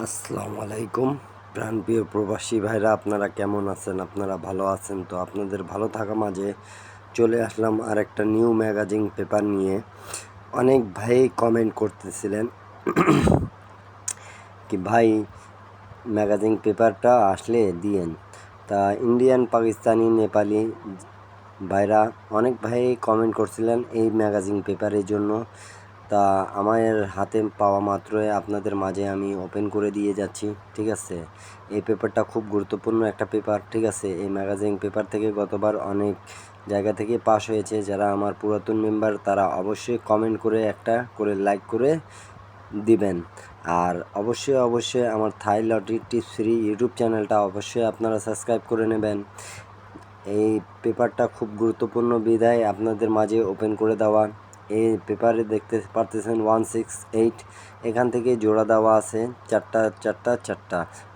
আসসালামু আলাইকুম প্রাণপ্রিয় প্রবাসী ভাইরা, আপনারা কেমন আছেন? আপনারা ভালো আছেন তো? আপনাদের ভালো থাকা মাঝে চলে আসলাম আর একটা নিউ ম্যাগাজিন পেপার নিয়ে। অনেক ভাই কমেন্ট করতেছিলেন কি ভাই ম্যাগাজিন পেপারটা আসলে দিয়েন। তা ইন্ডিয়ান, পাকিস্তানি, নেপালি ভাইরা অনেক ভাই কমেন্ট করছিলেন এই ম্যাগাজিন পেপারের জন্য। তা আমার হাতে পাওয়া মাত্রই আপনাদের মাঝে আমি ওপেন করে দিয়ে যাচ্ছি, ঠিক আছে? এই পেপারটা খুব গুরুত্বপূর্ণ একটা পেপার, ঠিক আছে? এই ম্যাগাজিন পেপার থেকে গতবার অনেক জায়গা থেকে পাস হয়েছে। যারা আমার পুরাতন মেম্বার তারা অবশ্যই কমেন্ট করে একটা করে লাইক করে দিবেন। আর অবশ্যই আমার থাই লটারি টিপস ফ্রি ইউটিউব চ্যানেলটা অবশ্যই আপনারা সাবস্ক্রাইব করে নেবেন। এই পেপারটা খুব গুরুত্বপূর্ণ বিধায় আপনাদের মাঝে ওপেন করে দেওয়া। এই পেপারে দেখতে পারতেছেন 168, এখান থেকে জোড়া দেওয়া আছে চারটা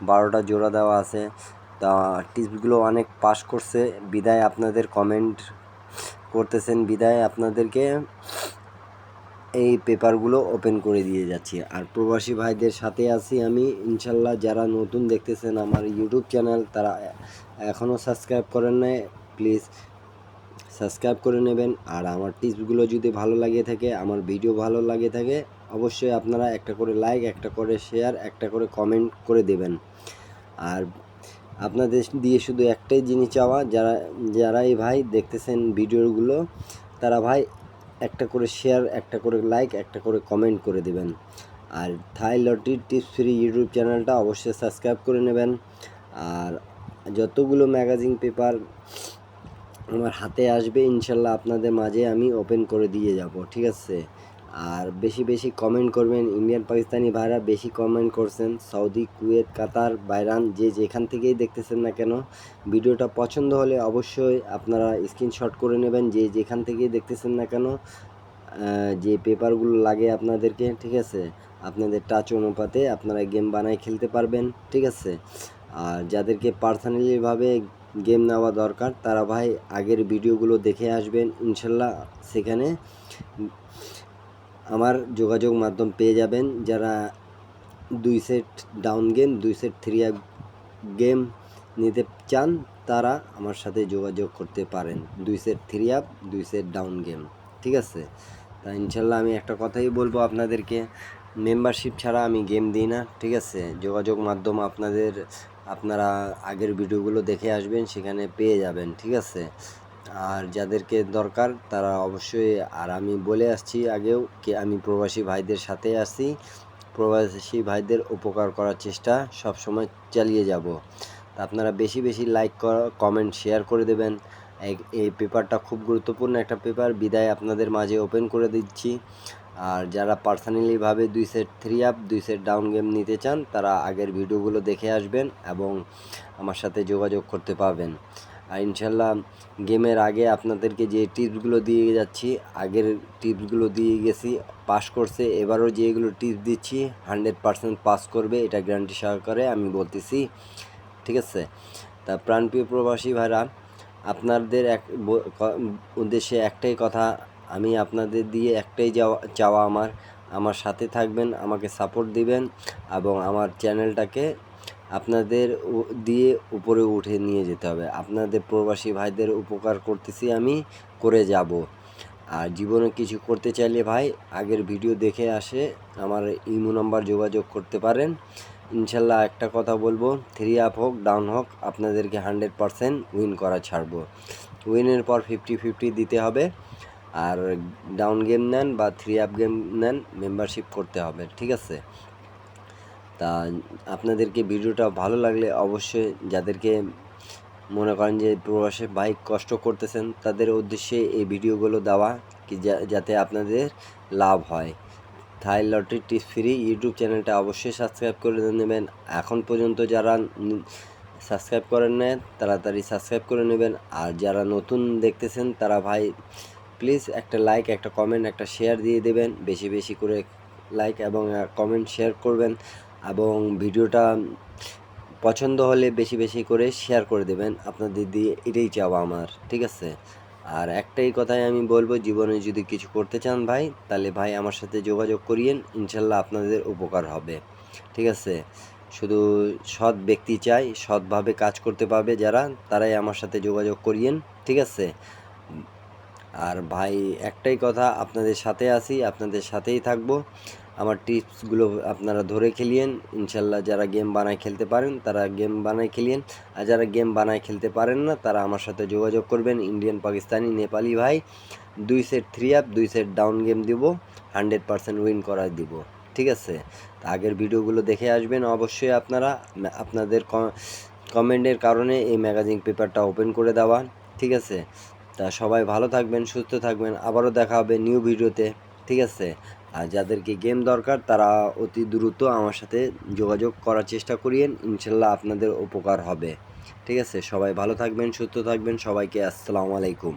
12টা জোড়া দেওয়া আছে। তা টিপসগুলো অনেক পাস করছে বিদায় আপনাদের কমেন্ট করতেছেন, বিদায় আপনাদেরকে এই পেপারগুলো ওপেন করে দিয়ে যাচ্ছি। আর প্রবাসী ভাইদের সাথে আছি আমি ইনশাল্লাহ। যারা নতুন দেখতেছেন আমার ইউটিউব চ্যানেল তারা এখনও সাবস্ক্রাইব করেন নাই, প্লিজ সাবস্ক্রাইব করে নেবেন। আর আমার টিপসগুলো যদি ভালো লাগে থাকে, আমার ভিডিও ভালো লাগে থাকে, অবশ্যই আপনারা একটা করে লাইক, একটা করে শেয়ার, একটা করে কমেন্ট করে দেবেন। আর আপনাদের দিয়ে শুধু একটাই জিনিস চাওয়া, যারা এই ভাই দেখতেছেন ভিডিওগুলো তারা ভাই একটা করে শেয়ার, একটা করে লাইক, একটা করে কমেন্ট করে দেবেন। আর Thai lottery tips free YouTube চ্যানেলটা অবশ্যই সাবস্ক্রাইব করে নেবেন। আর যতগুলো ম্যাগাজিন পেপার আমার হাতে আসবে ইনশাল্লাহ আপনাদের মাঝে আমি ওপেন করে দিয়ে যাব, ঠিক আছে? আর বেশি কমেন্ট করবেন। ইন্ডিয়ান, পাকিস্তানি ভাইরা বেশি কমেন্ট করছেন। সৌদি, কুয়েত, কাতার, বাইরান যে যেখান থেকেই দেখতেছেন না কেন, ভিডিওটা পছন্দ হলে অবশ্যই আপনারা স্ক্রিনশট করে নেবেন যে যেখান থেকেই দেখতেছেন না কেন, যে পেপারগুলো লাগে আপনাদেরকে, ঠিক আছে? আপনাদের টাচ অনুপাতে আপনারা গেম বানায় খেলতে পারবেন, ঠিক আছে? আর যাদেরকে পার্সোনালিভাবে গেম নেওয়া দরকার তারা ভাই আগের ভিডিওগুলো দেখে আসবেন ইনশাল্লাহ, সেখানে আমার যোগাযোগ মাধ্যম পেয়ে যাবেন। যারা 2 set down game, 2 set 3 up game নিতে চান তারা আমার সাথে যোগাযোগ করতে পারেন। 2 set 3 up, 2 set down game, ঠিক আছে? তা ইনশাল্লাহ আমি একটা কথাই বলবো আপনাদেরকে, মেম্বারশিপ ছাড়া আমি গেম দিই না, ঠিক আছে? যোগাযোগ মাধ্যম আপনারা আগের ভিডিওগুলো দেখে আসবেন, সেখানে পেয়ে যাবেন, ঠিক আছে? আর যাদেরকে দরকার তারা অবশ্যই, আর আমি বলে আসছি আগেও কি আমি প্রবাসী ভাইদের সাথে আছি, প্রবাসী ভাইদের উপকার করার চেষ্টা সব সময় চালিয়ে যাব। তা আপনারা বেশি লাইক, কমেন্ট, শেয়ার করে দেবেন। এই পেপারটা খুব গুরুত্বপূর্ণ একটা পেপার বিদায় আপনাদের মাঝে ওপেন করে দিচ্ছি। আর যারা পার্সোনালিভাবে 2 set 3 up, 2 set down game নিতে চান তারা আগের ভিডিওগুলো দেখে আসবেন এবং আমার সাথে যোগাযোগ করতে পারবেন। আর ইনশাল্লাহ গেমের আগে আপনাদেরকে যে টিপসগুলো দিয়ে যাচ্ছি, আগের টিপসগুলো দিয়ে গেছি, পাস করছে। এবারও যেগুলো টিপস দিচ্ছি 100% পাস করবে, এটা গ্যারান্টি সহকারে আমি বলতেছি, ঠিক আছে? তা প্রাণপ্রিয় প্রবাসী ভাইরা, আপনাদের উদ্দেশ্যে একটাই কথা, আমি আপনাদের দিয়ে একটাই চাওয়া আমার সাথে থাকবেন, আমাকে সাপোর্ট দিবেন এবং আমার চ্যানেলটাকে আপনাদের দিয়ে উপরে উঠে নিয়ে যেতে হবে। আপনাদের প্রবাসী ভাইদের উপকার করতেছি, আমি করে যাব। আর জীবনে কিছু করতে চাইলে ভাই আগের ভিডিও দেখে আসে আমার ইমো নাম্বার যোগাযোগ করতে পারেন। ইনশাল্লাহ একটা কথা বলবো, 3 আপ হোক ডাউন হোক আপনাদেরকে 100% উইন করা ছাড়বো। উইনের পর 50-50 দিতে হবে। আর ডাউন গেম নেন বা 3 আপ গেম নেন, মেম্বারশিপ করতে হবে, ঠিক আছে? তা আপনাদেরকে ভিডিওটা ভালো লাগলে অবশ্যই, যাদেরকে মনে করেন যে প্রবাসে বাইক কষ্ট করতেছেন তাদের উদ্দেশ্যে এই ভিডিওগুলো দেওয়া, কি যাতে আপনাদের লাভ হয়। থাই লটারি টিপস ফ্রি ইউটিউব চ্যানেলটা অবশ্যই সাবস্ক্রাইব করে নেবেন। এখন পর্যন্ত যারা সাবস্ক্রাইব করেন না তাড়াতাড়ি সাবস্ক্রাইব করে নেবেন। আর যারা নতুন দেখতেছেন তারা ভাই প্লিজ একটা লাইক, একটা কমেন্ট, একটা শেয়ার দিয়ে দেবেন। বেশি করে লাইক এবং কমেন্ট শেয়ার করবেন এবং ভিডিওটা পছন্দ হলে বেশি করে শেয়ার করে দেবেন। আপনাদের দিয়ে এটাই চাওয়া আমার, ঠিক আছে? আর একটাই কথাই আমি বলবো, জীবনে যদি কিছু করতে চান ভাই তাহলে ভাই আমার সাথে যোগাযোগ করিয়েন, ইনশাল্লাহ আপনাদের উপকার হবে, ঠিক আছে? শুধু সৎ ব্যক্তি চাই, সৎভাবে কাজ করতে পারবে যারা, তারাই আমার সাথে যোগাযোগ করিয়েন, ঠিক আছে? আর ভাই একটাই কথা, আপনাদের সাথে আছি, আপনাদের সাথেই থাকবো। আমার টিপসগুলো আপনারা ধরে খেলিয়েন, ইনশাল্লাহ যারা গেম বানায় খেলতে পারেন তারা গেম বানায় খেলিয়েন, আর যারা গেম বানায় খেলতে পারেন না তারা আমার সাথে যোগাযোগ করবেন। ইন্ডিয়ান, পাকিস্তানি, নেপালি ভাই, 2 set 3 up 2 set down game দিব, 100% উইন করা দিব, ঠিক আছে? তা আগের ভিডিওগুলো দেখে আসবেন অবশ্যই আপনারা। আপনাদের কমেন্টের কারণে এই ম্যাগাজিন পেপারটা ওপেন করে দেওয়া, ঠিক আছে? তা সবাই ভালো থাকবেন, সুস্থ থাকবেন, আবারও দেখা হবে নিউ ভিডিওতে, ঠিক আছে? আর যাদেরকে গেম দরকার তারা অতি দ্রুত আমার সাথে যোগাযোগ করার চেষ্টা করিয়েন, ইনশাল্লাহ আপনাদের উপকার হবে, ঠিক আছে? সবাই ভালো থাকবেন, সুস্থ থাকবেন, সবাইকে আসসালামু আলাইকুম।